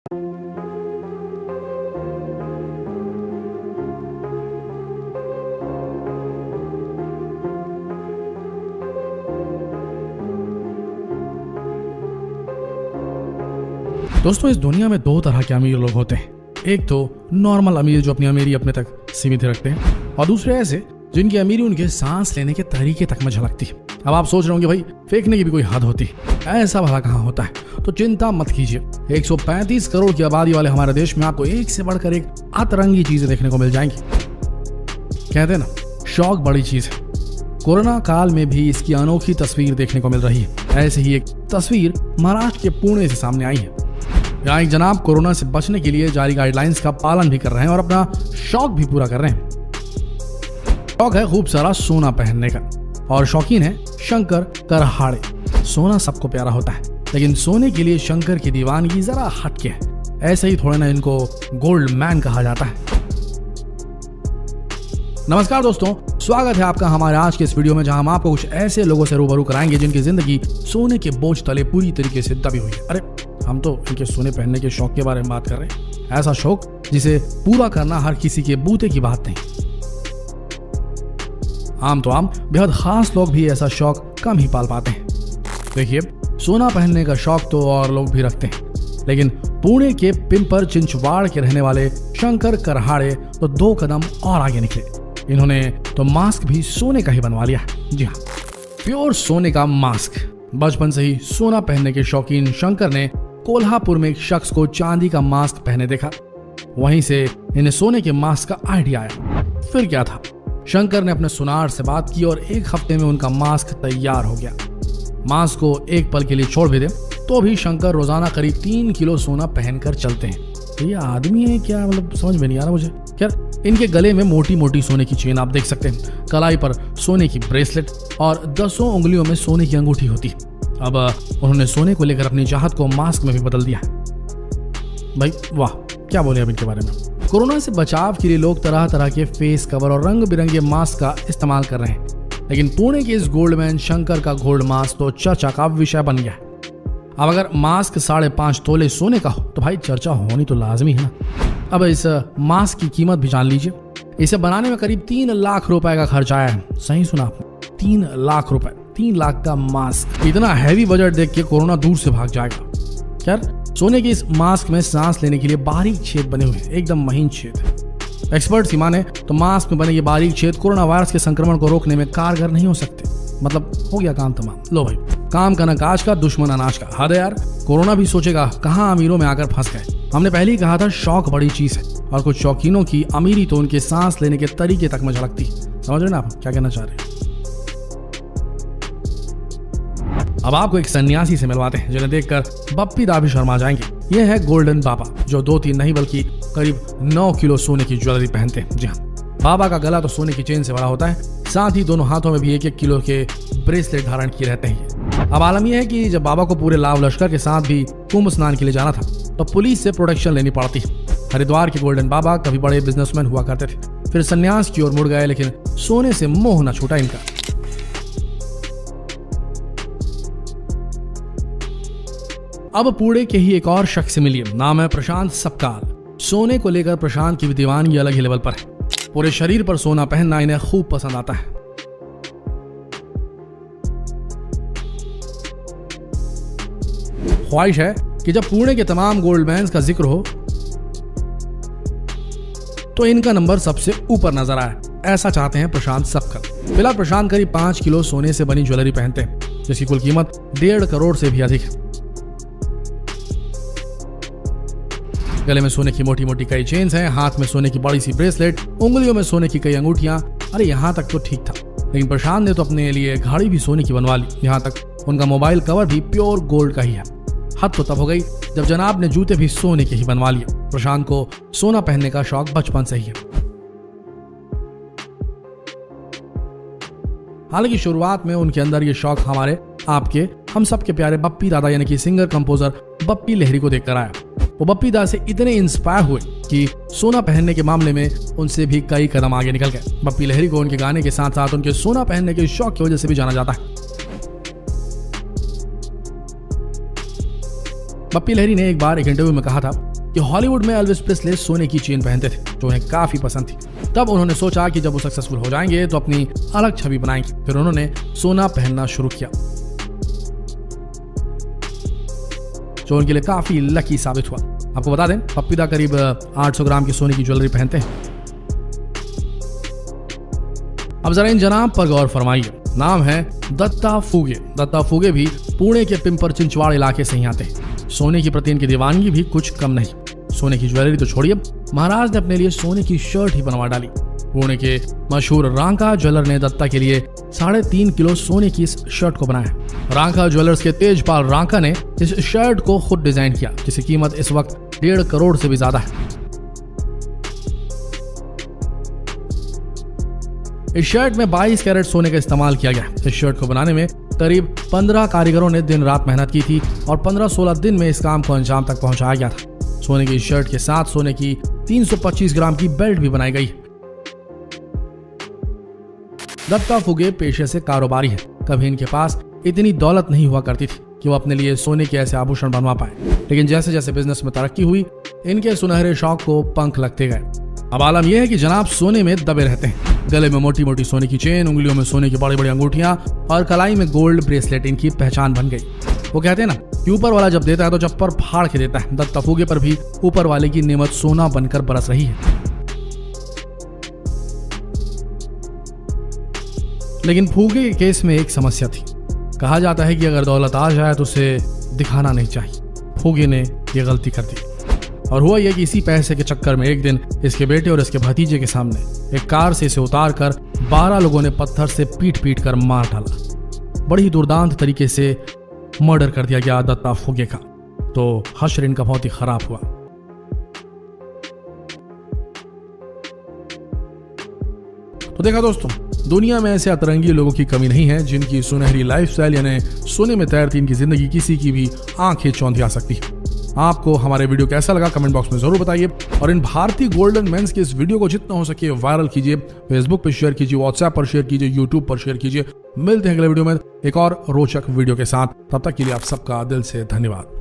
दोस्तों, इस दुनिया में दो तरह के अमीर लोग होते हैं। एक तो नॉर्मल अमीर जो अपनी अमीरी अपने तक सीमित रखते हैं, और दूसरे ऐसे जिनकी अमीरी उनके सांस लेने के तरीके तक में झलकती है। अब आप सोच रहे होंगे भाई फेंकने की भी कोई हद होती है, ऐसा भला कहाँ होता है? तो चिंता मत कीजिए। 135 करोड़ की आबादी वाले हमारे देश में आपको एक से बढ़कर एक अतरंगी चीजें देखने को मिल जाएंगी। कहते हैं ना, शौक बड़ी चीज है। कोरोना काल में भी इसकी अनोखी तस्वीर देखने को मिल रही है। ऐसे ही एक तस्वीर महाराष्ट्र के पुणे से सामने आई है। यहाँ एक जनाब कोरोना से बचने के लिए जारी गाइडलाइंस का पालन भी कर रहे हैं और अपना शौक भी पूरा कर रहे हैं। शौक है खूब सारा सोना पहनने का, और शौकीन है शंकर करहाड़े। सोना सबको प्यारा होता है, लेकिन सोने के लिए शंकर की दीवानगी जरा हटके है। ऐसे ही थोड़े ना इनको गोल्ड मैन कहा जाता है। नमस्कार दोस्तों, स्वागत है आपका हमारे आज के इस वीडियो में, जहां हम आपको कुछ ऐसे लोगों से रूबरू कराएंगे जिनकी जिंदगी सोने के बोझ तले पूरी तरीके से दबी हुई है। अरे हम तो इनके सोने पहनने के शौक के बारे में बात कर रहे हैं। ऐसा शौक जिसे पूरा करना हर किसी के बूते की बात नहीं। आम बेहद खास लोग भी ऐसा शौक कम ही पाल पाते हैं। देखिए, सोना पहनने का शौक तो और लोग भी रखते हैं, लेकिन पुणे के पिंपर चिंचवाड़ के रहने वाले शंकर करहाड़े तो 2 कदम और आगे निकले। इन्होंने तो मास्क भी सोने का ही बनवा लिया। जी हाँ, प्योर सोने का मास्क। बचपन से ही सोना पहनने के शौकीन शंकर ने कोल्हापुर में एक शख्स को चांदी का मास्क पहने देखा। वहीं से इन्हें सोने के मास्क का आइडिया आया। फिर क्या था, शंकर ने अपने सुनार से बात की और 1 हफ्ते में उनका मास्क तैयार हो गया। मास्क को एक पल के लिए छोड़ भी दे तो भी शंकर रोजाना करीब 3 किलो सोना पहनकर चलते हैं। तो ये आदमी है क्या? मतलब समझ में नहीं आ रहा मुझे। खैर, इनके गले में मोटी मोटी सोने की चेन आप देख सकते हैं, कलाई पर सोने की ब्रेसलेट और 10 उंगलियों में सोने की अंगूठी होती है। अब उन्होंने सोने को लेकर अपनी चाहत को मास्क में भी बदल दिया। भाई वाह, क्या बोले अब इनके बारे में। कोरोना से बचाव के लिए लोग तरह तरह के फेस कवर और रंग बिरंगे मास्क का इस्तेमाल कर रहे हैं, लेकिन पुणे के इस गोल्डमैन शंकर का गोल्ड मास्क तो चर्चा का विषय बन गया है। अब अगर मास्क 5.5 तोले सोने का हो तो भाई चर्चा होनी तो लाजमी है ना। अब इस मास्क की कीमत भी जान लीजिए। इसे बनाने में करीब 3 लाख रुपए का खर्च आया है। सही सुना आपने, 3 लाख रुपए। 3 लाख का मास्क। इतना हैवी बजट देख के कोरोना दूर से भाग जाएगा। खैर, सोने के इस मास्क में सांस लेने के लिए बारीक छेद बने हुए हैं, एकदम महीन छेद। एक्सपर्ट की माने तो मास्क में बने ये बारीक छेद कोरोना वायरस के संक्रमण को रोकने में कारगर नहीं हो सकते। मतलब हो गया काम तमाम। लो भाई, काम का नकाश का, दुश्मन अनाज का। हद है यार, कोरोना भी सोचेगा कहाँ अमीरों में आकर फंस गए। हमने पहले ही कहा था शौक बड़ी चीज है, और कुछ शौकीनों की अमीरी तो उनके सांस लेने के तरीके तक में झलकती। समझ रहे ना आप क्या कहना चाह रहे हैं? अब आपको एक सन्यासी से मिलवाते हैं जिन्हें देखकर बप्पी दा भी शर्मा जाएंगे। ये है गोल्डन बाबा, जो 2-3 नहीं बल्कि करीब 9 किलो सोने की ज्वेलरी पहनते हैं। जी हाँ, बाबा का गला तो सोने की चेन से बड़ा होता है, साथ ही दोनों हाथों में भी 1-1 किलो के ब्रेसलेट धारण किए रहते हैं। अब आलम यह है कि जब बाबा को पूरे लाव लश्कर के साथ भी कुंभ स्नान के लिए जाना था तो पुलिस से प्रोटेक्शन लेनी पड़ती है। हरिद्वार के गोल्डन बाबा कभी बड़े बिजनेसमैन हुआ करते थे, फिर संन्यास की ओर मुड़ गए, लेकिन सोने से मोह न छूटा इनका। अब पुणे के ही एक और शख्स से मिलिए। नाम है प्रशांत सपकाल। सोने को लेकर प्रशांत की दीवानगी अलग ही लेवल पर है। पूरे शरीर पर सोना पहनना इन्हें खूब पसंद आता है। ख्वाहिश है कि जब पुणे के तमाम गोल्डमैन्स का जिक्र हो तो इनका नंबर सबसे ऊपर नजर आए। ऐसा चाहते हैं प्रशांत सपकाल। फिलहाल प्रशांत करीब 5 किलो सोने से बनी ज्वेलरी पहनते हैं, जिसकी कुल कीमत 1.5 करोड़ से भी अधिक है। गले में सोने की मोटी मोटी कई चेन्स हैं, हाथ में सोने की बड़ी सी ब्रेसलेट, उंगलियों में सोने की कई अंगूठियां। अरे यहाँ तक तो ठीक था, लेकिन प्रशांत ने तो अपने लिए घड़ी भी सोने की बनवा ली। यहाँ तक उनका मोबाइल कवर भी प्योर गोल्ड का ही है। हद तो तब हो गई जब जनाब ने जूते भी सोने के ही बनवा लिए। प्रशांत को सोना पहनने का शौक बचपन से ही है। हालांकि शुरुआत में उनके अंदर ये शौक हमारे आपके हम सबके प्यारे बप्पी दादा यानी कि सिंगर कंपोजर बप्पी लहरी को देखकर आया। वो बप्पी दादा से इतने इंस्पायर हुए कि सोना पहनने के मामले में उनसे भी कई कदम आगे निकल गए। बप्पी लहरी को उनके गाने के साथ साथ उनके सोना पहनने के शौक की वजह से भी जाना जाता है। बप्पी लहरी ने एक बार एक इंटरव्यू में कहा था कि हॉलीवुड में एल्विस प्रेस्ले सोने की चेन पहनते थे जो उन्हें काफी पसंद थी। तब उन्होंने सोचा कि जब वो सक्सेसफुल हो जाएंगे तो अपनी अलग छवि बनाएंगे। फिर उन्होंने सोना पहनना शुरू किया जो उनके लिए काफी लकी साबित हुआ। आपको बता दें, पप्पीदा करीब 800 ग्राम की सोने की ज्वेलरी पहनते हैं। अब जरा इन जनाब पर गौर फरमाइए। नाम है दत्ता फुगे। दत्ता फुगे भी पुणे के पिंपर चिंचवाड़ इलाके से ही आते हैं। सोने के प्रति इनकी दीवानगी भी कुछ कम नहीं। सोने की ज्वेलरी तो छोड़िए, महाराज ने अपने लिए सोने की शर्ट ही बनवा डाली। पुणे के मशहूर रांका ज्वेलर ने दत्ता के लिए 3.5 किलो सोने की इस शर्ट को बनाया। रांका ज्वेलर्स के तेजपाल रांका ने इस शर्ट को खुद डिजाइन किया, जिसकी कीमत इस वक्त 1.5 करोड़ से भी ज्यादा है। इस शर्ट में 22 कैरेट सोने का इस्तेमाल किया गया। इस शर्ट को बनाने में करीब 15 कारीगरों ने दिन रात मेहनत की थी और 15-16 दिन में इस काम को अंजाम तक पहुंचाया गया था। सोने की शर्ट के साथ सोने की 325 ग्राम की बेल्ट भी बनाई गई। दत्ता फुगे पेशे से कारोबारी है। कभी इनके पास इतनी दौलत नहीं हुआ करती थी कि वो अपने लिए सोने के ऐसे आभूषण बनवा पाए, लेकिन जैसे जैसे बिजनेस में तरक्की हुई, इनके सुनहरे शौक को पंख लगते गए। अब आलम यह है कि जनाब सोने में दबे रहते हैं। गले में मोटी मोटी सोने की चेन, उंगलियों में सोने की बड़ी बड़ी अंगूठियां और कलाई में गोल्ड ब्रेसलेट इनकी पहचान बन गई। वो कहते हैं ना कि ऊपर वाला जब देता है तो चप्पर फाड़ के देता है। दत्ता फुगे पर भी ऊपर वाले की नेमत सोना बनकर बरस रही है। लेकिन फुगे के केस में एक समस्या थी। कहा जाता है कि अगर दौलत आ जाए तो उसे दिखाना नहीं चाहिए। फुगे ने यह गलती कर दी और हुआ यह कि इसी पैसे के चक्कर में एक दिन इसके बेटे और इसके भतीजे के सामने एक कार से इसे उतार कर 12 लोगों ने पत्थर से पीट कर मार डाला। बड़ी ही दुर्दांत तरीके से मर्डर कर दिया गया दत्ता फुगे का। तो हश्र इनका बहुत ही खराब हुआ। तो देखा दोस्तों, दुनिया में ऐसे अतरंगी लोगों की कमी नहीं है जिनकी सुनहरी लाइफस्टाइल यानी सोने में तैरती इनकी जिंदगी किसी की भी आंखें चौंधिया सकती है। आपको हमारे वीडियो कैसा लगा कमेंट बॉक्स में जरूर बताइए और इन भारतीय गोल्डन मेंस के इस वीडियो को जितना हो सके वायरल कीजिए। फेसबुक पर शेयर कीजिए, व्हाट्सएप पर शेयर कीजिए, यूट्यूब पर शेयर कीजिए। मिलते हैं अगले वीडियो में एक और रोचक वीडियो के साथ। तब तक के लिए आप सबका दिल से धन्यवाद।